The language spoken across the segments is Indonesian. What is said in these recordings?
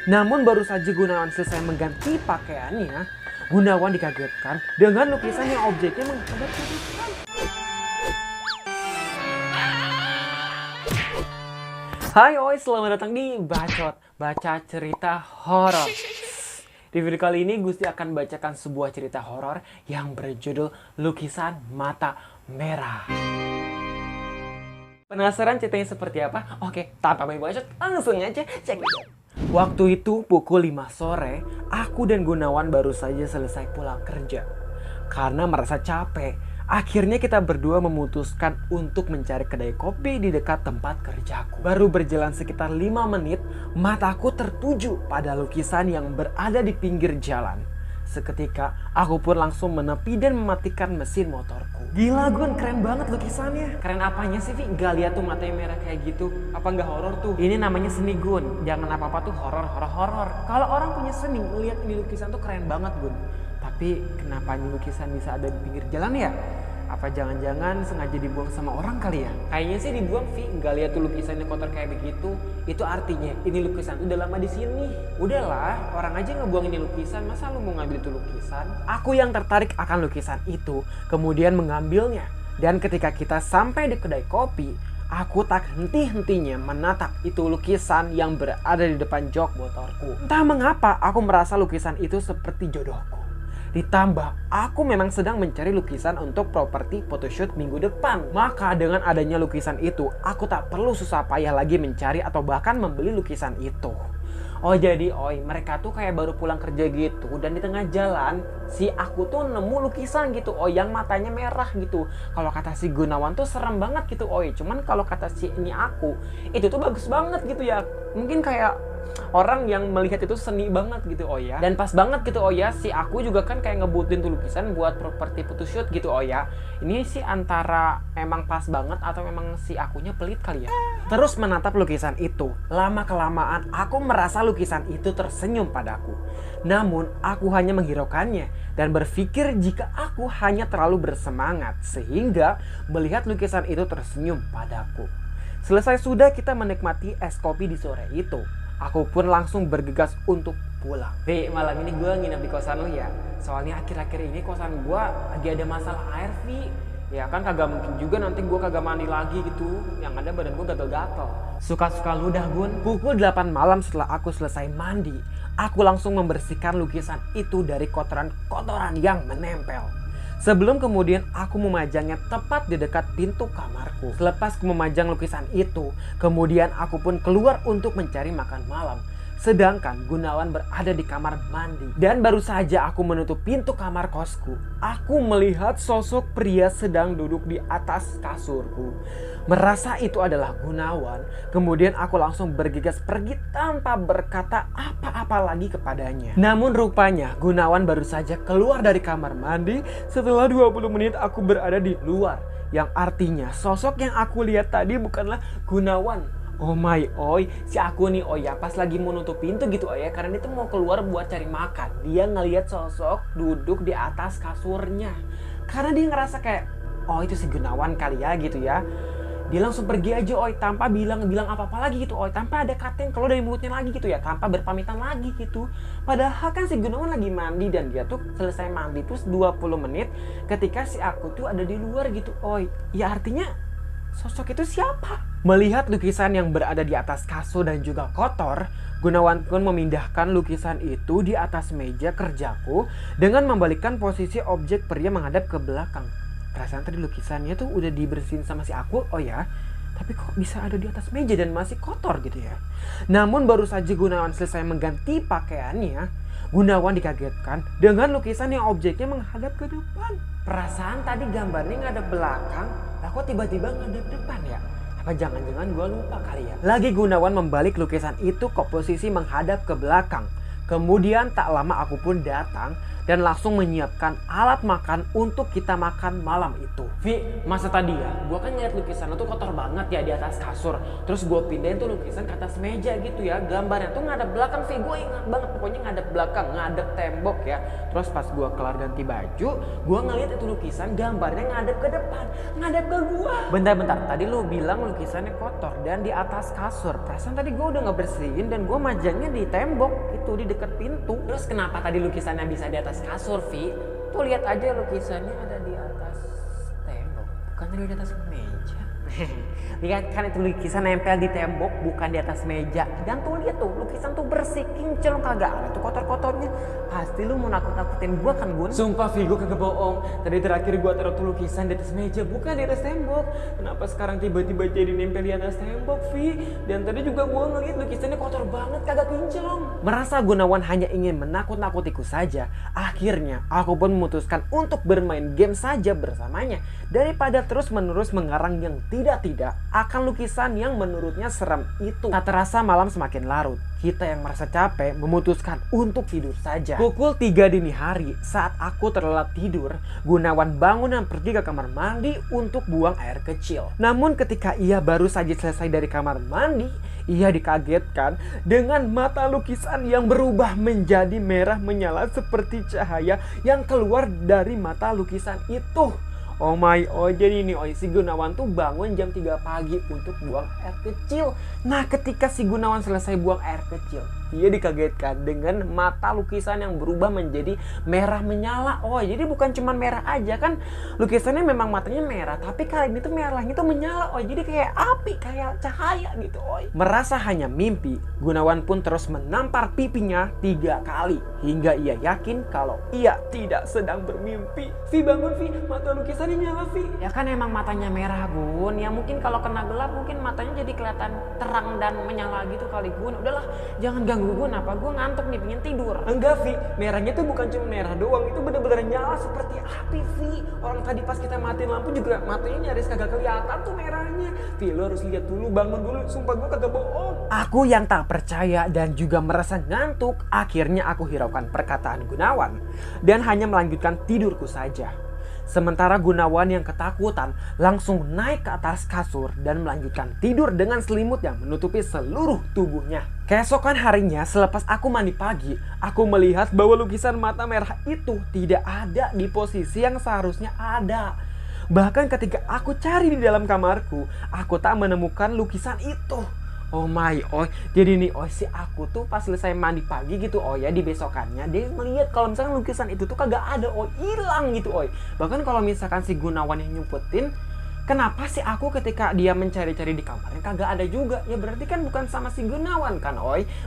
Namun baru saja Gunawan selesai mengganti pakaiannya, Gunawan dikagetkan dengan lukisan yang objeknya menghadap ke depan. Hai oi, selamat datang di Bacot, baca cerita horor. Di video kali ini Gusti akan bacakan sebuah cerita horor yang berjudul Lukisan Mata Merah. Penasaran ceritanya seperti apa? Oke, tanpa banyak bacot, langsung aja cek. Waktu itu pukul 5 sore, aku dan Gunawan baru saja selesai pulang kerja. Karena merasa capek, akhirnya kita berdua memutuskan untuk mencari kedai kopi di dekat tempat kerjaku. Baru berjalan sekitar 5 menit, mataku tertuju pada lukisan yang berada di pinggir jalan. Seketika, aku pun langsung menepi dan mematikan mesin motorku. Gila Gun, keren banget lukisannya. Keren apanya sih Vi? Gak lihat tuh matanya merah kayak gitu. Apa nggak horor tuh? Ini namanya seni Gun. Jangan apa-apa tuh horor. Kalau orang punya seni, melihat ini lukisan tuh keren banget Gun. Tapi kenapa ini lukisan bisa ada di pinggir jalan ya? Apa jangan-jangan sengaja dibuang sama orang kali ya? Kayaknya sih dibuang Vi, nggak lihat tuh lukisannya kotor kayak begitu. Itu artinya ini lukisan udah lama di sini. Udahlah, orang aja ngebuang ini lukisan, masa lu mau ngambil itu lukisan? Aku yang tertarik akan lukisan itu, kemudian mengambilnya. Dan ketika kita sampai di kedai kopi, aku tak henti-hentinya menatap itu lukisan yang berada di depan jok motorku. Entah mengapa aku merasa lukisan itu seperti jodohku. Ditambah, aku memang sedang mencari lukisan untuk properti photoshoot minggu depan. Maka dengan adanya lukisan itu, aku tak perlu susah payah lagi mencari atau bahkan membeli lukisan itu. Oh jadi mereka tuh kayak baru pulang kerja gitu. Dan di tengah jalan, si aku tuh nemu lukisan gitu. Yang matanya merah gitu. Kalau kata si Gunawan tuh serem banget gitu Cuman kalau kata si ini aku, itu tuh bagus banget gitu ya. Mungkin kayak orang yang melihat itu seni banget gitu Dan pas banget gitu si aku juga kan kayak ngebutin tuh lukisan buat properti photoshoot gitu Ini sih antara emang pas banget atau memang si akunya pelit kali ya. Terus menatap lukisan itu, lama kelamaan aku merasa lukisan itu tersenyum padaku. Namun aku hanya menghiraukannya dan berpikir jika aku hanya terlalu bersemangat sehingga melihat lukisan itu tersenyum padaku. Selesai sudah kita menikmati es kopi di sore itu, aku pun langsung bergegas untuk pulang. Malam ini gue nginep di kosan lu ya. Soalnya akhir-akhir ini kosan gue lagi ada masalah air, Vi. Ya kan kagak mungkin juga nanti gue kagak mandi lagi gitu. Yang ada badan gue gatel-gatel. Suka-suka lu dah Gun. Pukul 8 malam setelah aku selesai mandi, aku langsung membersihkan lukisan itu dari kotoran-kotoran yang menempel. Sebelum kemudian aku memajangnya tepat di dekat pintu kamarku. Selepas aku memajang lukisan itu, kemudian aku pun keluar untuk mencari makan malam. Sedangkan Gunawan berada di kamar mandi. Dan baru saja aku menutup pintu kamar kosku, aku melihat sosok pria sedang duduk di atas kasurku. Merasa itu adalah Gunawan, kemudian aku langsung bergegas pergi tanpa berkata apa-apa lagi kepadanya. Namun rupanya Gunawan baru saja keluar dari kamar mandi setelah 20 menit aku berada di luar. Yang artinya sosok yang aku lihat tadi bukanlah Gunawan. Si aku nih pas lagi mau nutup pintu gitu karena dia tuh mau keluar buat cari makan. Dia ngelihat sosok duduk di atas kasurnya. Karena dia ngerasa kayak itu si Gunawan kali ya gitu ya. Dia langsung pergi aja tanpa bilang apa-apa lagi gitu tanpa ada kata yang keluar dari mulutnya lagi gitu ya, tanpa berpamitan lagi gitu. Padahal kan si Gunawan lagi mandi dan dia tuh selesai mandi terus 20 menit ketika si aku tuh ada di luar gitu. Ya artinya sosok itu siapa? Melihat lukisan yang berada di atas kasur dan juga kotor, Gunawan pun memindahkan lukisan itu di atas meja kerjaku dengan membalikkan posisi objek pria menghadap ke belakang. Perasaan tadi lukisannya tuh udah dibersihin sama si aku, tapi kok bisa ada di atas meja dan masih kotor gitu ya. Namun baru saja Gunawan selesai mengganti pakaiannya, Gunawan dikagetkan dengan lukisan yang objeknya menghadap ke depan. Perasaan tadi gambarnya ngadep belakang, kok tiba-tiba ngadep depan ya? Apa jangan-jangan gue lupa kali ya? Lagi Gunawan membalik lukisan itu ke posisi menghadap ke belakang. Kemudian tak lama aku pun datang dan langsung menyiapkan alat makan untuk kita makan malam itu. Vi, masa tadi ya, gue kan ngeliat lukisan tuh kotor banget ya di atas kasur. Terus gue pindahin tuh lukisan ke atas meja gitu ya. Gambarnya tuh ngadep belakang, Vi. Gue ingat banget, pokoknya ngadep belakang, ngadep tembok ya. Terus pas gue kelar ganti baju, gue ngeliat itu lukisan gambarnya ngadep ke depan, ngadep ke gue. Bentar-bentar, tadi lu bilang lukisannya kotor dan di atas kasur. Perasaan tadi gue udah ngebersihin dan gue majangnya di tembok itu, di dekat pintu. Terus kenapa tadi lukisannya bisa di atas kasur, Vi? Tuh lihat aja lukisannya ada di atas tembok, bukan di atas meja. Lihat kan itu lukisan nempel di tembok, bukan di atas meja. Dan tuh lihat tuh lukisan tuh bersih, kinclong, kagak ada tuh kotor-kotornya. Pasti lu mau nakut-nakutin gua kan, Gun? Sumpah, Vi, gua kagak bohong. Tadi terakhir gua taruh tuh lukisan di atas meja, bukan di atas tembok. Kenapa sekarang tiba-tiba jadi nempel di atas tembok, Vi? Dan tadi juga gua ngeliat lukisannya kotor banget, kagak kinclong. Merasa Gunawan hanya ingin menakut-nakutiku saja, akhirnya aku pun memutuskan untuk bermain game saja bersamanya daripada terus-menerus mengarang yang tidak-tidak akan lukisan yang menurutnya serem itu. Tak terasa malam semakin larut. Kita yang merasa capek memutuskan untuk tidur saja. Pukul 3 dini hari saat aku terlelap tidur, Gunawan bangun dan pergi ke kamar mandi untuk buang air kecil. Namun ketika ia baru saja selesai dari kamar mandi, ia dikagetkan dengan mata lukisan yang berubah menjadi merah menyala seperti cahaya yang keluar dari mata lukisan itu. Oh my, jadi ini si Gunawan tuh bangun jam 3 pagi untuk buang air kecil. Nah, ketika si Gunawan selesai buang air kecil, dia dikagetkan dengan mata lukisan yang berubah menjadi merah menyala. Oh, jadi bukan cuma merah aja kan, lukisannya memang matanya merah, tapi kali ini tuh merahnya tuh menyala. Oh, jadi kayak api, kayak cahaya gitu. Merasa hanya mimpi, Gunawan pun terus menampar pipinya 3 kali hingga ia yakin kalau ia tidak sedang bermimpi. Vi, bangun, Vi, mata lukisannya nyala, Vi. Ya kan emang matanya merah, Gun. Ya mungkin kalau kena gelap mungkin matanya jadi kelihatan terang dan menyala gitu kali, Gun. Udahlah, jangan ganggu Gun, apa gue ngantuk nih, pengen tidur. Enggak, Vi, merahnya tuh bukan cuma merah doang, itu bener-bener nyala seperti api, Vi. Orang tadi pas kita matiin lampu juga matanya nyaris kagak kelihatan tuh merahnya. Vi, lo harus lihat dulu, bangun dulu, sumpah gue kagak bohong. Aku yang tak percaya dan juga merasa ngantuk, akhirnya aku hiraukan perkataan Gunawan dan hanya melanjutkan tidurku saja. Sementara Gunawan yang ketakutan langsung naik ke atas kasur dan melanjutkan tidur dengan selimut yang menutupi seluruh tubuhnya. Keesokan harinya selepas aku mandi pagi, aku melihat bahwa lukisan mata merah itu tidak ada di posisi yang seharusnya ada. Bahkan ketika aku cari di dalam kamarku, aku tak menemukan lukisan itu. Oh my, jadi nih, si aku tuh pas selesai mandi pagi gitu, di besokannya dia melihat kalau misalkan lukisan itu tuh kagak ada, hilang gitu, Bahkan kalau misalkan si Gunawan yang nyumpetin, kenapa sih aku ketika dia mencari-cari di kamarnya kagak ada juga? Ya berarti kan bukan sama si Gunawan kan,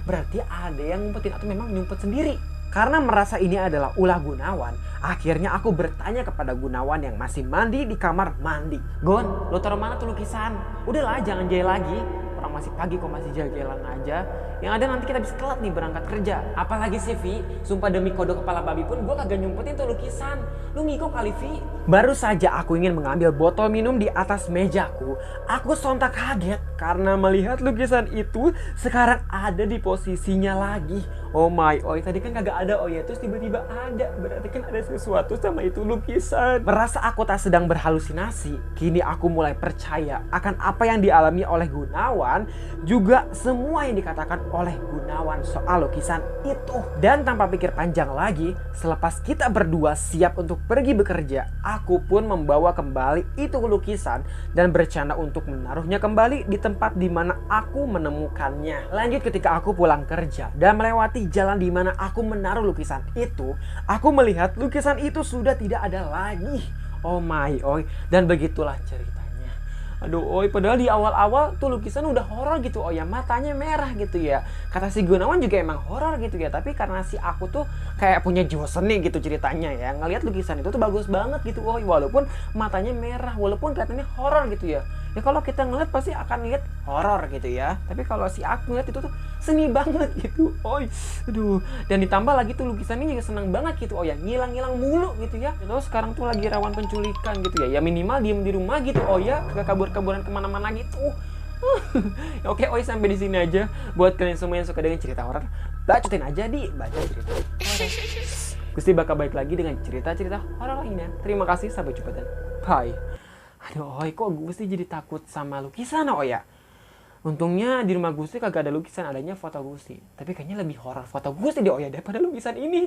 berarti ada yang nyumpetin atau memang nyumpet sendiri. Karena merasa ini adalah ulah Gunawan, akhirnya aku bertanya kepada Gunawan yang masih mandi di kamar mandi. Gon, lo taruh mana tuh lukisan? Udahlah, jangan jahil lagi. Orang masih pagi kok masih jalan aja. Yang ada nanti kita bisa telat nih berangkat kerja. Apalagi sih, Vi, sumpah demi kodok kepala babi pun gue kagak nyumpetin tuh lukisan. Lu ngikut kali, Vi. Baru saja aku ingin mengambil botol minum di atas mejaku, aku sontak kaget karena melihat lukisan itu sekarang ada di posisinya lagi. Oh my, tadi kan kagak ada, terus tiba-tiba ada. Berarti kan ada sesuatu sama itu lukisan. Merasa aku tak sedang berhalusinasi, kini aku mulai percaya akan apa yang dialami oleh Gunawan, juga semua yang dikatakan oleh Gunawan soal lukisan itu. Dan tanpa pikir panjang lagi, selepas kita berdua siap untuk pergi bekerja, aku pun membawa kembali itu lukisan dan berencana untuk menaruhnya kembali di tempat di mana aku menemukannya. Lanjut, ketika aku pulang kerja dan melewati jalan di mana aku menaruh lukisan itu, aku melihat lukisan itu sudah tidak ada lagi. Oh my, dan begitulah ceritanya. Aduh, padahal di awal-awal tuh lukisan udah horor gitu, matanya merah gitu ya. Kata si Gunawan juga emang horor gitu ya, tapi karena si aku tuh kayak punya jiwa seni gitu ceritanya ya. Ngelihat lukisan itu tuh bagus banget gitu, walaupun matanya merah, walaupun kelihatannya horor gitu ya. Ya kalau kita ngeliat pasti akan lihat horor gitu ya. Tapi kalau si aku ngeliat itu tuh seni banget gitu. Aduh. Dan ditambah lagi tuh lukisannya juga seneng banget gitu. Ngilang-ngilang mulu gitu ya. Terus sekarang tuh lagi rawan penculikan gitu ya. Ya minimal diem di rumah gitu. Gak kabur-kaburan kemana-mana gitu. Oke, sampai di sini aja. Buat kalian semua yang suka dengan cerita horor, bacotin aja di baca cerita horor. Gusti bakal balik lagi dengan cerita-cerita horor lainnya. Terima kasih, sampai jumpa dan bye. Aduh, Oi, kok Gusti jadi takut sama lukisan, oh ya? Untungnya di rumah Gusti kagak ada lukisan, adanya foto Gusti. Tapi kayaknya lebih horor foto Gusti di Oya daripada lukisan ini.